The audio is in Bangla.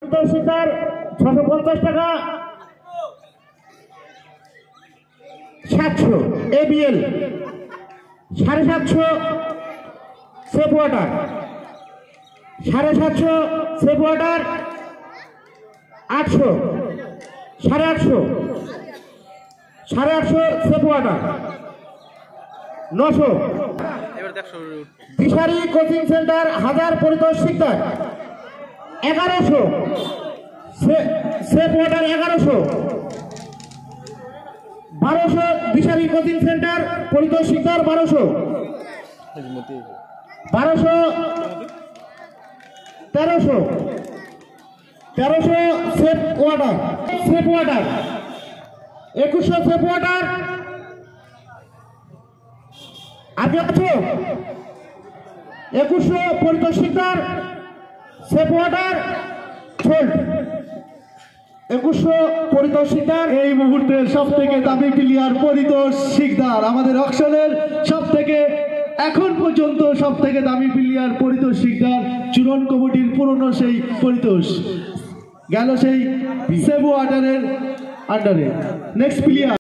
শিকার 650 টাকা। 700 ABL 750 safe water 750 safe water 800 850 safe water 900 Dishari coaching centre 1000 Paritosh Sikdar 1100 safe water 1100 1200 Dishari coaching centre Paritosh Sikdar 1200 1300 safe water 2100 safe water আগে আছে 2100 Paritosh Sikdar safe water sold 2100 Paritosh Sikdar. এই মুহূর্তে সব থেকে দামি প্লেয়ার পরিতোষ শিকদার, আমাদের অকশনের সব থেকে এখন পর্যন্ত সব থেকে দামি প্লেয়ার পরিতোষ শিকদার। চূড়ন কমিটির পুরনো সেই পরিতোষ গেল সেই সেভ ওয়াটারের আন্ডারে। Next player